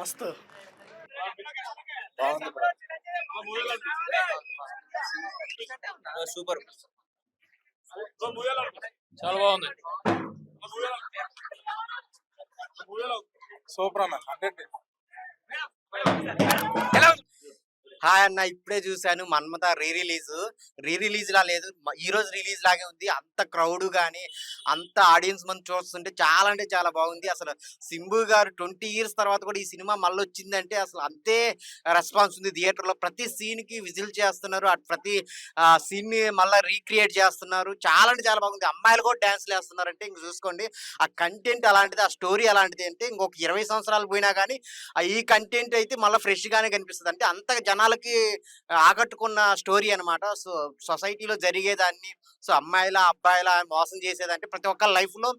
మస్తు బాగుంది సూపర్ చాలా బాగుంది. సూపర్ అన్న 100. హాయ్ అన్న, ఇప్పుడే చూశాను మన్మథ రీ రిలీజ్ లా లేదు, ఈ రోజు రిలీజ్ లాగే ఉంది. అంత క్రౌడ్ గానీ అంత ఆడియన్స్ మంది చూస్తుంటే చాలా అంటే చాలా బాగుంది. అసలు సింబు గారు 20 ఇయర్స్ తర్వాత కూడా ఈ సినిమా మళ్ళీ వచ్చిందంటే అసలు అంతే రెస్పాన్స్ ఉంది. థియేటర్ లో ప్రతి సీన్ కి విజిల్ చేస్తున్నారు, అటు ప్రతి సీన్ ని మళ్ళీ రీక్రియేట్ చేస్తున్నారు. చాలా అంటే చాలా బాగుంది. అమ్మాయిలు కూడా డాన్స్లు వేస్తున్నారంటే ఇంక చూసుకోండి. ఆ కంటెంట్ అలాంటిది, ఆ స్టోరీ అలాంటిది. అంటే ఇంకొక 20 సంవత్సరాలు పోయినా కానీ ఈ కంటెంట్ అయితే మళ్ళీ ఫ్రెష్ గానే కనిపిస్తుంది. అంటే అంత జనాలకి ఆకట్టుకున్న స్టోరీ అన్నమాట. సో సొసైటీలో జరిగేదాన్ని, సో అమ్మాయిల అబ్బాయిల మోసం చేసేదంటే ప్రతి ఒక్కరి లైఫ్ లో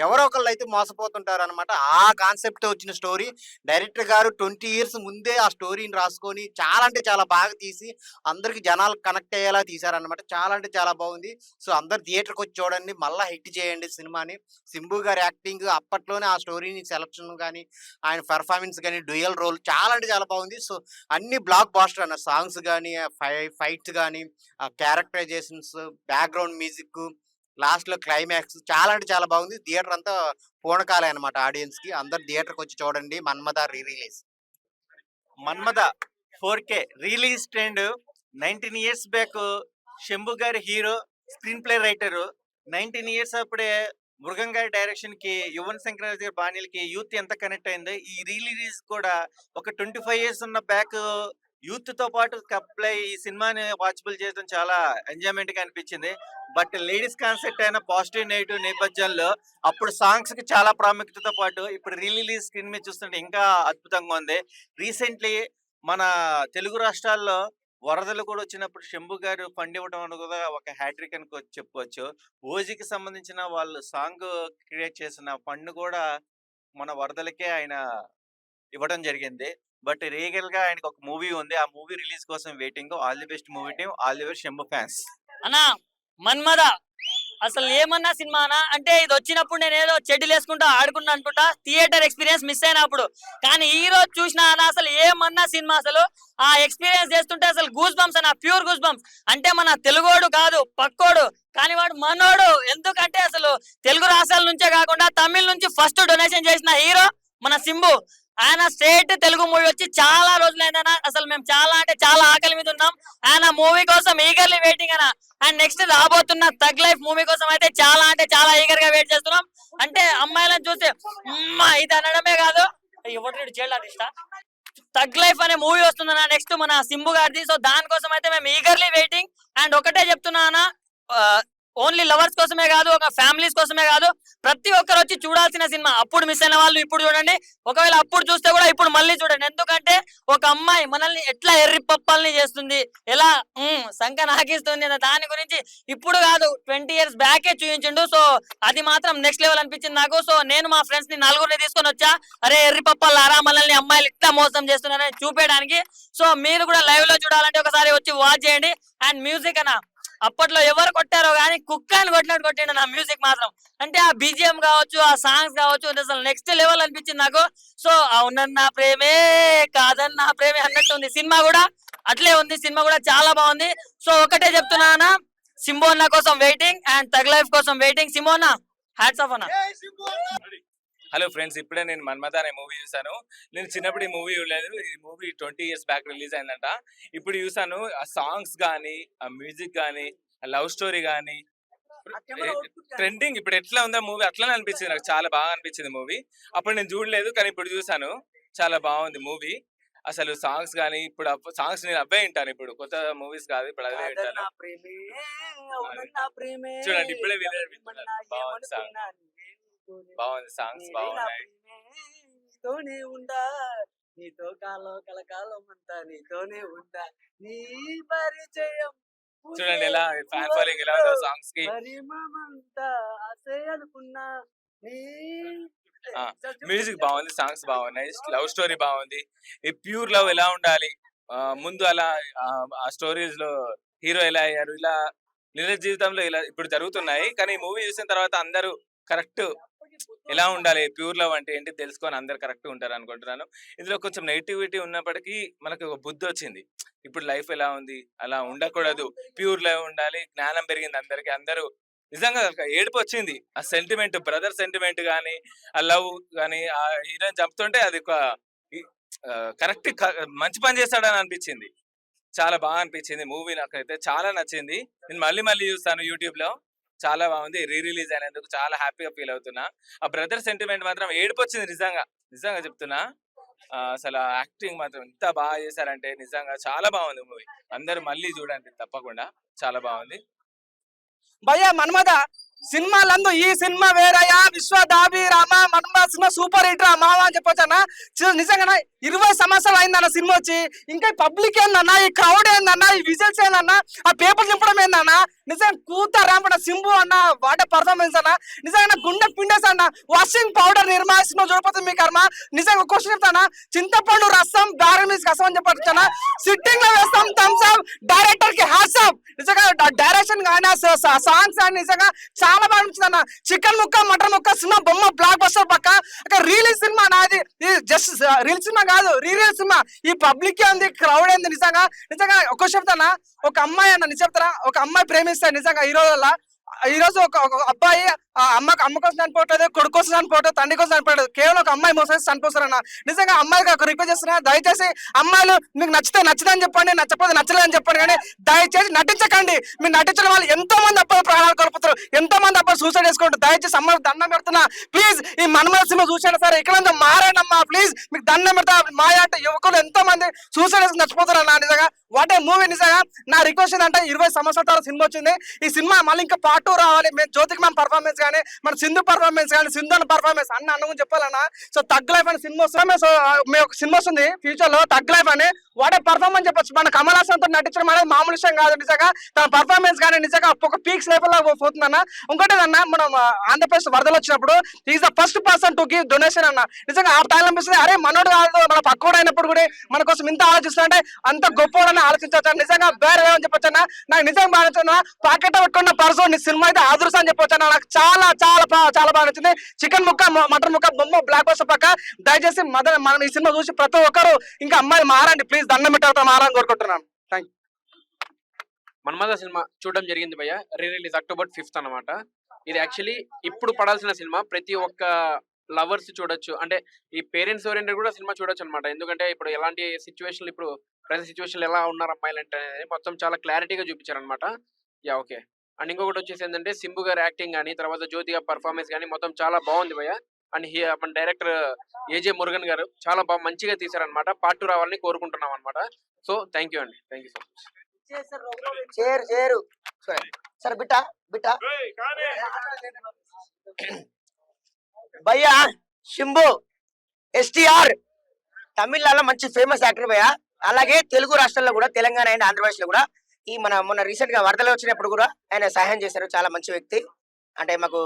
ఎవరో ఒకళ్ళు అయితే మోసపోతుంటారు అనమాట. ఆ కాన్సెప్ట్ తో వచ్చిన స్టోరీ. డైరెక్టర్ గారు 20 ఇయర్స్ ముందే ఆ స్టోరీని రాసుకొని చాలా అంటే చాలా బాగా తీసి అందరికి జనాలు కనెక్ట్ అయ్యేలా తీశారనమాట. చాలా అంటే చాలా బాగుంది. సో అందరు థియేటర్కి వచ్చి చూడండి, మళ్ళీ హిట్ చేయండి సినిమాని. సింబు గారి యాక్టింగ్, అప్పట్లోనే ఆ స్టోరీని సెలక్షన్ కానీ, ఆయన పెర్ఫార్మెన్స్ కానీ, డ్యూయల్ రోల్ చాలా అంటే చాలా బాగుంది. సో అన్ని బ్లాక్ బాస్టర్ అన్న. సాంగ్స్ కానీ, ఫైట్స్ కానీ, ఆ క్యారెక్టరైజేషన్స్, బ్యాక్గ్రౌండ్ మ్యూజిక్, లాస్ట్ లో క్లైమాక్స్ చాలా అంటే చాలా బాగుంది. థియేటర్ అంతా పూనకాలే అనమాట. ఆడియన్స్ కి అందరు థియేటర్కి వచ్చి చూడండి Manmatha re release. Manmatha 4K release trend. 19 years back Shambhu గారి hero, screenplay writer. 19 years అప్పుడే మృగం గారి డైరెక్షన్ కి, యువన్ శంకర్ గారి బాణీలకి యూత్ ఎంత కనెక్ట్ అయిందో, ఈ రిలీజ్ కూడా ఒక 25 ఇయర్స్ ఉన్న బ్యాక్ యూత్ తో పాటు కప్లై ఈ సినిమాని వాచబుల్ చేయడం చాలా ఎంజాయ్మెంట్ గా అనిపించింది. బట్ లేడీస్ కాన్సెప్ట్ అయిన పాజిటివ్ నెగిటివ్ నేపథ్యంలో అప్పుడు సాంగ్స్ కి చాలా ప్రాముఖ్యతతో పాటు ఇప్పుడు రిలీజ్ స్క్రీన్ మీద చూస్తుంటే ఇంకా అద్భుతంగా ఉంది. రీసెంట్లీ మన తెలుగు రాష్ట్రాల్లో వరదలు కూడా వచ్చినప్పుడు శంభు గారు ఫండ్ ఇవ్వడం అని కూడా ఒక హ్యాట్రిక్ అని చెప్పుకోవచ్చు. ఓజీకి సంబంధించిన వాళ్ళు సాంగ్ క్రియేట్ చేసిన ఫండ్ కూడా మన వరదలకే ఆయన ఇవ్వడం జరిగింది. బట్ రీగల్ గా ఆయనకు ఒక మూవీ ఉంది, ఆ మూవీ రిలీజ్ కోసం waiting. All the best movie team, all the best Shambhu fans. అన్నా మన్మథ అసలు ఏమన్నా సినిమా అన్నా అంటే ఇది వచ్చినప్పుడు నేను ఏదో చెడ్డీలు వేసుకుంటా ఆడుకున్నా అనుకుంటా, థియేటర్ ఎక్స్పీరియన్స్ మిస్ అయినప్పుడు. కానీ ఈ రోజు చూసినా అన్న అసలు ఏమన్నా సినిమా, అసలు ఆ ఎక్స్పీరియన్స్ చేస్తుంటే అసలు గూస్ బంప్స్ అన్న, ప్యూర్ గూస్ బంప్స్. అంటే మన తెలుగోడు కాదు, పక్కోడు, కానీ వాడు మనోడు. ఎందుకంటే అసలు తెలుగు రాష్ట్రాల నుంచే కాకుండా తమిళ నుంచి ఫస్ట్ డొనేషన్ చేసిన హీరో మన సింబు. ఆయన స్ట్రేట్ తెలుగు మూవీ వచ్చి చాలా రోజులైందన్న. అసలు మేము చాలా అంటే చాలా ఆకలి మీద ఉన్నాం. ఆయన మూవీ కోసం ఈగర్లీ వెయిటింగ్ అన్న. అండ్ నెక్స్ట్ రాబోతున్న తగ్ లైఫ్ మూవీ కోసం అయితే చాలా అంటే చాలా ఈగర్ గా వెయిట్ చేస్తున్నాం. అంటే అమ్మాయిలను చూస్తే ఇది అనడమే కాదు, ఎవరు చైల్డ్ ఆర్టిస్టా, తగ్ లైఫ్ అనే మూవీ వస్తుందన్న నెక్స్ట్ మన సింబు గారిది. సో దానికోసం అయితే మేము ఈగర్లీ వెయిటింగ్. అండ్ ఒకటే చెప్తున్నా అన్న, ఓన్లీ లవర్స్ కోసమే కాదు, ఒక ఫ్యామిలీస్ కోసమే కాదు, ప్రతి ఒక్కరు వచ్చి చూడాల్సిన సినిమా. అప్పుడు మిస్ అయిన వాళ్ళు ఇప్పుడు చూడండి, ఒకవేళ అప్పుడు చూస్తే కూడా ఇప్పుడు మళ్ళీ చూడండి. ఎందుకంటే ఒక అమ్మాయి మనల్ని ఎట్లా ఎర్రి పప్పాలని చేస్తుంది, ఎలా సంఖ నాకిస్తుంది అన్న దాని గురించి ఇప్పుడు కాదు 20 ఇయర్స్ బ్యాకే చూపించిండు. సో అది మాత్రం నెక్స్ట్ లెవెల్ అనిపించింది నాకు. సో నేను మా ఫ్రెండ్స్ ని 4 తీసుకొని వచ్చా, అరే ఎర్రి పప్పాలారా మనల్ని అమ్మాయిలు ఇట్లా మోసం చేస్తున్నారని చూపేయడానికి. సో మీరు కూడా లైవ్ లో చూడాలంటే ఒకసారి వచ్చి వాచ్ చేయండి. అండ్ మ్యూజిక్ అన్న, అప్పట్లో ఎవరు కొట్టారో కానీ కుక్కని కొట్టినట్టు కొట్టిండు నా మ్యూజిక్ మాత్రం. అంటే ఆ బీజిఎం కావచ్చు, ఆ సాంగ్స్ కావచ్చు, అసలు నెక్స్ట్ లెవెల్ అనిపించింది నాకు. సో అవునన్నా ప్రేమే కాదన్నా ప్రేమే అన్నట్టు ఉంది సినిమా కూడా, అట్లే ఉంది సినిమా కూడా చాలా బాగుంది. సో ఒకటే చెప్తున్నా, సింబు అన్న కోసం వెయిటింగ్ అండ్ తగ్ లైఫ్ కోసం వెయిటింగ్. సింబు అన్న హ్యాట్స్ ఆఫ్ అన్న. హలో ఫ్రెండ్స్, ఇప్పుడే నేను మన్మథ అనే మూవీ చూసాను. నేను చిన్నప్పుడు ఈ మూవీ చూడలేదు. ఈ మూవీ 20 ఇయర్స్ బ్యాక్ రిలీజ్ అయిందంట. ఇప్పుడు చూసాను. ఆ సాంగ్స్ కానీ, ఆ మ్యూజిక్ కానీ, ఆ లవ్ స్టోరీ కానీ, ట్రెండింగ్ ఇప్పుడు ఎట్లా ఉందా మూవీ అట్లానే అనిపించింది నాకు. చాలా బాగా అనిపించింది మూవీ. అప్పుడు నేను చూడలేదు, కానీ ఇప్పుడు చూసాను. చాలా బాగుంది మూవీ. అసలు సాంగ్స్ కానీ, ఇప్పుడు సాంగ్స్ నేను అవే వింటాను. ఇప్పుడు కొత్త మూవీస్ కాదు, ఇప్పుడు అవే వింటాను. చూడండి ఇప్పుడే బాగుంది సాంగ్, బాగుంది సాంగ్స్ బాగున్నాయి. నీతోనే ఉండా, నీతో కాలం కలకాలం అంతా నీతోనే ఉండా, నీ పరిచయం చూడండి ఎలా ఫ్యాన్ ఫాలోయింగ్ ఎలా ఉందో సాంగ్స్ కి. పరిమమంతా ఆసే అనుకున్నా నీ మ్యూజిక్ బాగుంది, సాంగ్స్ బాగున్నాయి, లవ్ స్టోరీ బాగుంది. ఈ ప్యూర్ లవ్ ఎలా ఉండాలి, ముందు అలా ఆ స్టోరీస్ లో హీరో ఎలా అయ్యారు, ఇలా నిజ జీవితంలో ఇలా ఇప్పుడు జరుగుతున్నాయి. కానీ ఈ మూవీ చూసిన తర్వాత అందరూ కరెక్ట్ ఎలా ఉండాలి, ప్యూర్ లవ్ అంటే ఏంటి తెలుసుకొని అందరు కరెక్ట్ ఉంటారు అనుకుంటున్నాను. ఇందులో కొంచెం నెగిటివిటీ ఉన్నప్పటికీ మనకు ఒక బుద్ధి వచ్చింది. ఇప్పుడు లైఫ్ ఎలా ఉంది, అలా ఉండకూడదు, ప్యూర్ లవ్ ఉండాలి, జ్ఞానం పెరిగింది అందరికి. అందరూ నిజంగా ఒక ఏడుపు వచ్చింది. ఆ సెంటిమెంట్, బ్రదర్ సెంటిమెంట్ కానీ, ఆ లవ్ కానీ, ఆ హీరోయిన్ చంపుతుంటే అది ఒక కరెక్ట్ మంచి పని చేస్తాడని అనిపించింది. చాలా బాగా అనిపించింది మూవీ. నాకైతే చాలా నచ్చింది. నేను మళ్ళీ మళ్ళీ చూస్తాను యూట్యూబ్ లో. చాలా బాగుంది. రీ రిలీజ్ అయినందుకు చాలా హ్యాపీగా ఫీల్ అవుతున్నా. ఆ బ్రదర్ సెంటిమెంట్ మాత్రం ఏడుపు వచ్చింది నిజంగా. నిజంగా చెప్తున్నా. అసలు యాక్టింగ్ మాత్రం ఎంత బాగా చేశారంటే నిజంగా చాలా బాగుంది మూవీ. అందరూ మళ్ళీ చూడండి తప్పకుండా. చాలా బాగుంది. భయ్య మన్మద సినిమాలందు ఈ సినిమా వేరయ్యా, విశ్వదాభిరామ మన్మద సినిమా సూపర్ హిట్ రా మావా అని చెప్పొచ్చు అన్న. నిజంగా 20 సంవత్సరాలు అయిందన్న సినిమా వచ్చి. ఇంకా పబ్లిక్ ఏందన్నా, ఈ క్రౌడ్ ఏందన్నా, ఈ విజిల్స్ ఏందన్నా, ఆ పేపర్ నింపడం ఏందన్నా, నిజంగా కూతారాంపడ సింబు అన్న వాటే పర్ఫార్మెన్స్ అన్న. నిజంగా గుండె పిండేస్ అన్న. వాషింగ్ పౌడర్ నిర్మా సినిమా చూడపోతే మీ కర్మ. నిజంగా క్వశ్చన్ చెప్తానా, చింతపండు రసం బ్యారమీస్ కసం అని చెప్పొచ్చానా. సిట్టింగ్ లో వేస్తాం థమ్స్ అప్, డైరెక్టర్ కి హ్యాట్స్ ఆఫ్. నిజంగా డైరెక్షన్ కానీ సాంగ్స్ కానీ నిజంగా చాలా బాగా అనిపించింది అన్న. చికెన్ ముక్క మటన్ ముక్క సినిమా బొమ్మ బ్లాక్ బస్టర్ పక్క. రిలీజ్ సినిమా నాది, జస్ట్ రీల్ సినిమా కాదు, రీల్ సినిమా. ఈ పబ్లిక్ ఏంది, క్రౌడ్ ఏంది. నిజంగా నిజంగా ఒక చెప్తానా, ఒక అమ్మాయి అన్న నిజం చెప్తారా, ఒక అమ్మాయి ప్రేమిస్తాను నిజంగా ఈ రోజుల్లో. ఈ రోజు ఒక అబ్బాయి అమ్మ కోసం చనిపోవట్లేదు, కొడుకు కోసం చనిపోవట్లేదు, తండ్రి కోసం చనిపోవట్లేదు, కేవలం ఒక అమ్మాయి మోసం చనిపోతారన్న. నిజంగా అమ్మాయికి ఒక రిక్వెస్ట్ చేస్తున్నా, దయచేసి అమ్మాయిలు మీకు నచ్చితే నచ్చదని చెప్పండి, నచ్చకపోతే నచ్చలేదని చెప్పండి, కానీ దయచేసి నటించకండి. మీరు నటించడం వల్ల ఎంతో మంది అబ్బాయిలు ప్రాణాలు కోల్పోతారు, ఎంతో మంది అబ్బాయిలు సూసైడ్ చేసుకుంటారు. దయచేసి అమ్మాయిలు దండం పెడుతున్నా ప్లీజ్. ఈ మన్మద సినిమా చూసాను సార్, ఇక్కడ మారేనమ్మా ప్లీజ్, మీకు దండం పెడతా. మా అంటే యువకులు ఎంతో మంది సూసైడ్ చేసుకుని నచ్చిపోతారు అన్న. నిజంగా వాట్ ఏ మూవీ. నిజంగా నా రిక్వెస్ట్ ఏంటంటే 20 సంవత్సరాల తర్వాత సినిమా వచ్చింది, ఈ సినిమా మళ్ళీ ఇంకా పార్ట్ 2 రావాలి. మేము జ్యోతికి మ్యామ్ పర్ఫార్మెన్స్ కానీ, మన సింధు పర్ఫార్మెన్స్ కానీ, సింధు అన్న పర్ఫార్మెన్స్ అన్న అన్న చెప్పాలన్నా. సో తగ్ లైఫ్ అని సినిమా వస్తుంది. సో మేము ఒక సినిమా వస్తుంది ఫ్యూచర్ లో, తగ్ లైఫ్ అని. వాట్ ఏ పర్ఫార్మెన్స్ చెప్పొచ్చు. మన కమల్ హాసన్ తో నటించడం అనేది మామూలు విషయం కాదు. నిజంగా తన పర్ఫార్మెన్స్ కానీ నిజంగా ఒక పీక్స్ లెవెల్ లో పోతుందన్న. ఇంకోటి అన్న, మనం ఆంధ్రప్రదేశ్ వరదలు వచ్చినప్పుడు is the first person to give donation అన్న. నిజంగా ఆ టైం అనిపిస్తుంది, అరే మనోడు కాదు మన పక్కోడు అయినప్పుడు కూడా మన కోసం ఇంత ఆలోచిస్తుంటే అంత గొప్పవాడని ఆలోచించవచ్చు. నిజంగా వేరే అని చెప్పొచ్చు అన్న. నాకు నిజంగా బాగా నచ్చింది. పాకెట్ పెట్టుకున్న పర్సన్ సినిమా అయితే ఆదర్శ అని చెప్పొచ్చు అన్న. నాకు చాలా చాలా చాలా బాగా నచ్చింది. చికెన్ ముక్క మటన్ ముక్క బొమ్మ బ్లాక్ బస్టర్ పక్క. దయచేసి మనం ఈ సినిమా చూసి ప్రతి ఒక్కరు ఇంకా అమ్మాయిలు మారండి ప్లీజ్, దండం పెట్టారు మారని కోరుకుంటున్నాను. Thank you. మన్మద సినిమా చూడడం జరిగింది భయ్య. రిలీజ్ October 5th అన్నమాట. ఇది యాక్చువల్లీ ఇప్పుడు పడాల్సిన సినిమా, ప్రతి ఒక్క లవర్స్ చూడొచ్చు. అంటే ఈ పేరెంట్స్ ఓరియంటెడ్ కూడా సినిమా చూడొచ్చు అనమాట. ఎందుకంటే ఇప్పుడు ఎలాంటి సిచ్యువేషన్లు, ఇప్పుడు ప్రజెంట్ సిచ్యువేషన్లు ఎలా ఉన్నారు అమ్మాయిలు అంటే మొత్తం చాలా క్లారిటీగా చూపించారు అనమాట. Yeah okay. అండ్ ఇంకొకటి వచ్చేసి ఏంటంటే సింబు గారి యాక్టింగ్ కానీ, తర్వాత జ్యోతి గారి పర్ఫార్మెన్స్ కానీ మొత్తం చాలా బాగుంది భయ్య. అండ్ మన డైరెక్టర్ ఏజే మురుగన్ గారు చాలా బాగా మంచిగా తీశారనమాట. పార్ట్ 2 రావాలని కోరుకుంటున్నాం అనమాట. సో థ్యాంక్ యూ అండి, థ్యాంక్ యూ సో మచ్. చేరు సరే బిట్టా భయ్యా. శంభు ఎస్టీఆర్ తమిళనాడులో మంచి ఫేమస్ యాక్టర్ భయ్యా. అలాగే తెలుగు రాష్ట్రాల్లో కూడా, తెలంగాణ అండ్ ఆంధ్రప్రదేశ్ లో కూడా ఈ మొన్న రీసెంట్ గా వరదలు వచ్చినప్పుడు కూడా ఆయన సహాయం చేశారు. చాలా మంచి వ్యక్తి. అంటే మాకు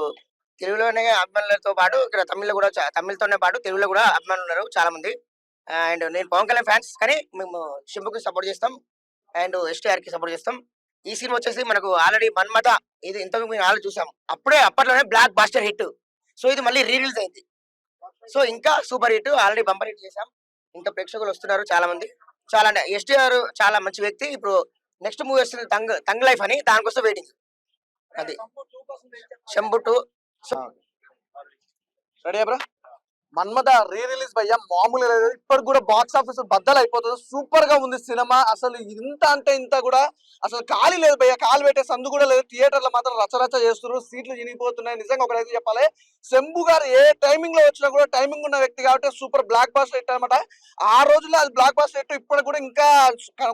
తెలుగులోనే అభిమానులతో పాటు ఇక్కడ తమిళ్తోనే పాటు తెలుగులో కూడా అభిమానులు ఉన్నారు చాలా మంది. అండ్ నేను పవన్ కళ్యాణ్ ఫ్యాన్స్, కానీ మేము శంభుకి సపోర్ట్ చేస్తాం అండ్ ఎస్టీఆర్ కి సపోర్ట్ చేస్తాం. ఈ సినిమా వచ్చేసి మనకు ఆల్రెడీ మన్మథ ఇది ఇంతకు మేము ఆల్రెడీ చూసాం, అప్పట్లోనే బ్లాక్ బాస్టర్ హిట్. సో ఇది మళ్ళీ రిలీజ్ అయింది. సో ఇంకా super hit, already bumper hit చేసాం. ఇంకా ప్రేక్షకులు వస్తున్నారు చాలా మంది. చాలా అంటే ఎస్టీఆర్ చాలా మంచి వ్యక్తి. ఇప్పుడు నెక్స్ట్ మూవీ వస్తుంది తంగ్ లైఫ్ అని, దానికోసం వెయిటింగ్. అది Shambhu 2 ready bro. Manmatha release భయ్యా మామూలుగా లేదు. ఇప్పటికి కూడా బాక్స్ ఆఫీస్ బద్దలు అయిపోతుంది. సూపర్ గా ఉంది సినిమా. అసలు ఇంత అంటే ఇంత కూడా అసలు ఖాళీ లేదు భయ్యా, కాలు పెట్టే సందు కూడా లేదు. థియేటర్లో మాత్రం రచ్చరచ్చ చేస్తున్నారు, సీట్లు చినిగిపోతున్నాయి. నిజంగా ఒకటైతే చెప్పాలి, శంభు గారు ఏ టైమింగ్ లో వచ్చినా కూడా టైమింగ్ ఉన్న వ్యక్తి కాబట్టి సూపర్ బ్లాక్ బాస్టర్ హిట్ అనమాట. ఆ రోజుల్లో అది బ్లాక్ బాస్టర్ హిట్, ఇప్పుడు కూడా ఇంకా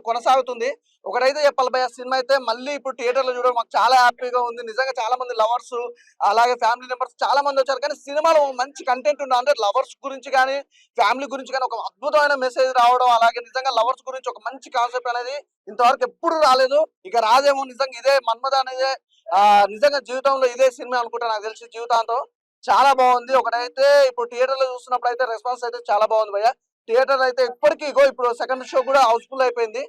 కొనసాగుతుంది. ఒకటైతే చెప్పాలి భయ్యా, సినిమా అయితే మళ్ళీ ఇప్పుడు థియేటర్ లో చూడడం మాకు చాలా హ్యాపీగా ఉంది. నిజంగా చాలా మంది లవర్స్ అలాగే ఫ్యామిలీ మెంబర్స్ చాలా మంది వచ్చారు, కానీ సినిమాలో మంచి కంటెంట్ ఉన్న, అంటే లవర్స్ గురించి కానీ ఫ్యామిలీ గురించి కానీ ఒక అద్భుతమైన మెసేజ్ రావడం, అలాగే నిజంగా లవర్స్ గురించి ఒక మంచి కాన్సెప్ట్ అనేది ఇంతవరకు ఎప్పుడు రాలేదు, ఇక రాదేమో. నిజంగా ఇదే మన్మథ అనేది నిజంగా జీవితంలో ఇదే సినిమా అనుకుంటా, నాకు తెలిసి జీవితాంతం. చాలా బాగుంది. ఒకటైతే ఇప్పుడు థియేటర్ లో చూస్తున్నప్పుడు అయితే రెస్పాన్స్ అయితే చాలా బాగుంది భయ్యా. థియేటర్ అయితే ఇప్పటికీ ఇప్పుడు సెకండ్ షో కూడా హౌస్ఫుల్ అయిపోయింది.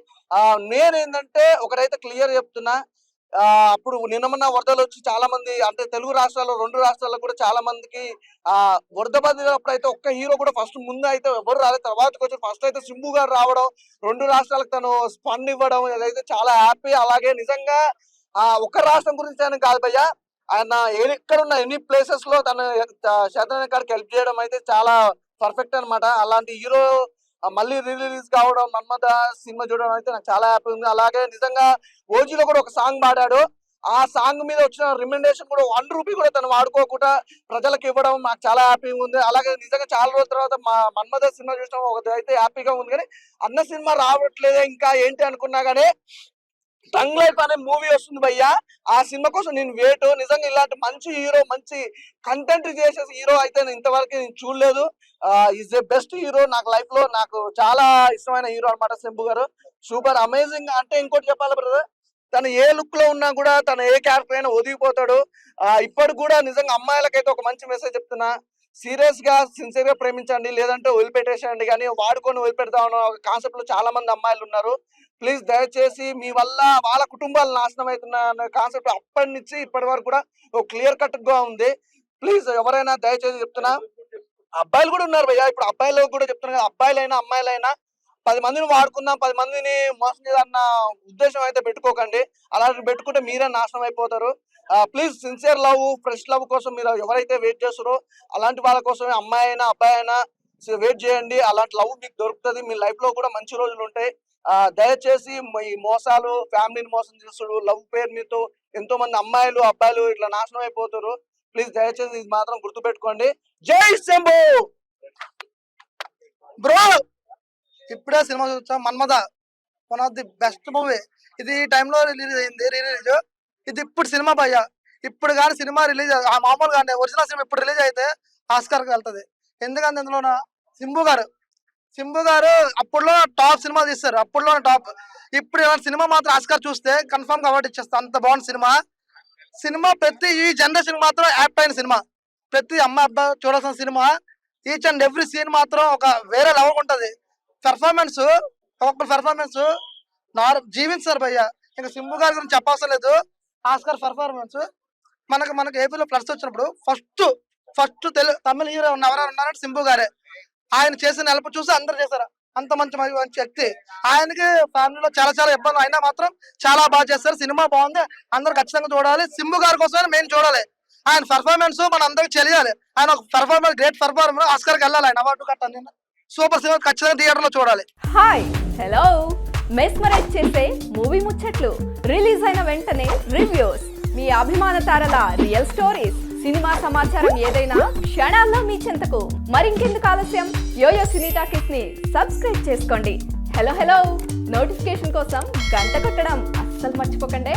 నేనేంటంటే ఒకటైతే క్లియర్ చెప్తున్నా, అప్పుడు నిన్న మొన్న వరదలు వచ్చి చాలా మంది అంటే తెలుగు రాష్ట్రాల్లో 2 రాష్ట్రాల్లో కూడా చాలా మందికి వరద బాధినప్పుడు అయితే ఒక్క హీరో కూడా ఫస్ట్ ముందు అయితే ఎవరు రాలేదు, తర్వాతకి వచ్చి ఫస్ట్ అయితే సింబు గారు రావడం, 2 రాష్ట్రాలకు తను ఫండ్ ఇవ్వడం ఇదైతే చాలా హ్యాపీ. అలాగే నిజంగా ఒక్క రాష్ట్రం గురించి అని కాదు భయ్య, ఆయన ఎక్కడున్న ఎన్ని ప్లేసెస్ లో తను శాతన గారికి హెల్ప్ చేయడం అయితే చాలా పర్ఫెక్ట్ అన్నమాట. అలాంటి హీరో మళ్ళీ రిలీజ్ కావడం, మన్మథ సినిమా చూడడం అయితే నాకు చాలా హ్యాపీ ఉంది. అలాగే నిజంగా ఓజీలో కూడా ఒక సాంగ్ పాడాడు, ఆ సాంగ్ మీద వచ్చిన రికమెండేషన్ కూడా 1 రూపీ కూడా తను వాడుకోకుండా ప్రజలకు ఇవ్వడం నాకు చాలా హ్యాపీగా ఉంది. అలాగే నిజంగా చాలా రోజుల తర్వాత మన్మథ సినిమా చూసిన ఒకటి అయితే హ్యాపీగా ఉంది. కానీ అన్న సినిమా రావట్లేదే ఇంకా ఏంటి అనుకున్నా కానీ టంగ్ లైఫ్ అనే మూవీ వస్తుంది భయ్య, ఆ సినిమా కోసం నేను వెయిట్. నిజంగా ఇలాంటి మంచి హీరో, మంచి కంటెంట్ చేసే హీరో అయితే నేను ఇంతవరకు నేను చూడలేదు. ఈజ్ ఏ బెస్ట్ హీరో నాకు లైఫ్ లో, నాకు చాలా ఇష్టమైన హీరో అన్నమాట శంభు గారు. Super amazing. అంటే ఇంకోటి చెప్పాలి బ్రదర్, తను ఏ లుక్ లో ఉన్నా కూడా తను ఏ క్యారెక్టర్ అయినా ఒదిగిపోతాడు. ఇప్పటికి కూడా నిజంగా అమ్మాయిలకైతే ఒక మంచి మెసేజ్ చెప్తున్నా, సీరియస్ గా సిన్సియర్ గా ప్రేమించండి, లేదంటే వదిలిపెట్టేసేయండి. కానీ వాడుకొని వదిలిపెడతా ఉన్న కాన్సెప్ట్ లో చాలా మంది అమ్మాయిలు ఉన్నారు. ప్లీజ్ దయచేసి మీ వల్ల వాళ్ళ కుటుంబాలు నాశనం అవుతున్న కాన్సెప్ట్ అప్పటి నుంచి ఇప్పటి వరకు కూడా ఒక క్లియర్ కట్ గా ఉంది. ప్లీజ్ ఎవరైనా దయచేసి చెప్తున్నా, అబ్బాయిలు కూడా ఉన్నారు భయ్య, ఇప్పుడు అబ్బాయిలు కూడా చెప్తున్నా కదా, అబ్బాయిలైనా అమ్మాయిలైనా 10 మందిని వాడుకుందాం, 10 మందిని మోసం చేయాలన్న ఉద్దేశం అయితే పెట్టుకోకండి. అలాంటి పెట్టుకుంటే మీరే నాశనం అయిపోతారు. Please sincere love, fresh love కోసం మీరు ఎవరైతే వెయిట్ చేస్తారో అలాంటి వాళ్ళ కోసమే అమ్మాయి అయినా అబ్బాయి అయినా వెయిట్ చేయండి. అలాంటి లవ్ మీకు దొరుకుతుంది, మీ లైఫ్ లో కూడా మంచి రోజులు ఉంటాయి. దయచేసి ఈ మోసాలు, ఫ్యామిలీని మోసం చేస్తుడు, లవ్ పేరు మీతో ఎంతో మంది అమ్మాయిలు అబ్బాయిలు ఇట్లా నాశనం అయిపోతారు. ప్లీజ్ దయచేసి ఇది మాత్రం గుర్తుపెట్టుకోండి. జై శంభు బ్రో. ఇప్పుడే సినిమా చూసా Manmatha, one of the best movie. ఇది ఈ టైంలో రిలీజ్ అయింది, రిలీజ్. ఇది ఇప్పుడు సినిమా భయ్య, ఇప్పుడు కానీ సినిమా రిలీజ్ మామూలుగా ఒరిజినల్ సినిమా ఇప్పుడు రిలీజ్ అయితే ఆస్కార్కి వెళ్తుంది. ఎందుకంటే ఇందులో సింబు గారు అప్పుడులో టాప్ సినిమా తీస్తారు, అప్పుడులో టాప్. ఇప్పుడు సినిమా మాత్రం ఆస్కార్ చూస్తే కన్ఫర్మ్ గా అవార్డు ఇచ్చేస్తా, అంత బాగుంది సినిమా. ప్రతి ఈ జనరేషన్ మాత్రం యాప్ట్ అయిన సినిమా, ప్రతి అమ్మాయి అబ్బాయి చూడాల్సిన సినిమా. ఈచ్ అండ్ ఎవ్రీ సీన్ మాత్రం ఒక వేరే లెవెల్ ఉంటది. పెర్ఫార్మెన్స్, ఒక్కొక్క పెర్ఫార్మెన్స్ జీవించారు భయ్య. ఇంకా సింబు గారి గురించి చెప్పవసరం లేదు. ఆస్కార్ పెర్ఫార్మెన్స్ మనకు ఏపీలో ప్లస్ వచ్చినప్పుడు ఫస్ట్ తమిళ హీరో ఎవరైనా ఉన్నారంటే సింబు గారే. ఆయన చేసిన హెల్ప్ చూసి అందరు చేశారు, అంత మంచి వ్యక్తి. ఆయనకి ఫ్యామిలీలో చాలా చాలా ఇబ్బందులు అయినా మాత్రం చాలా బాగా చేస్తారు. సినిమా బాగుంది, అందరు ఖచ్చితంగా చూడాలి. సింబు గారి కోసమే మేము చూడాలి. ఆయన పెర్ఫార్మెన్స్ మన అందరికి తెలియాలి. ఆయన ఒక పెర్ఫార్మెన్స్, గ్రేట్ పెర్ఫార్మెన్స్, ఆస్కార్కి వెళ్ళాలి. ఆయన అవార్డు కట్టాలి. సూపర్ సినిమా ఖచ్చితంగా థియేటర్ లో చూడాలి. హాయ్ హలో, మెస్మరైజ్ చేసే మూవీ ముచ్చట్లు, రిలీజ్ అయిన వెంటనే రివ్యూస్, మీ అభిమాన తారల రియల్ స్టోరీస్, సినిమా సమాచారం ఏదైనా క్షణాల్లో మీ చెంతకు. మరింకెందుకు ఆలస్యం, యోయో సినీ టాకీస్ ని సబ్స్క్రైబ్ చేసుకోండి. హలో నోటిఫికేషన్ కోసం గంట కొట్టడం అస్సలు మర్చిపోకండి.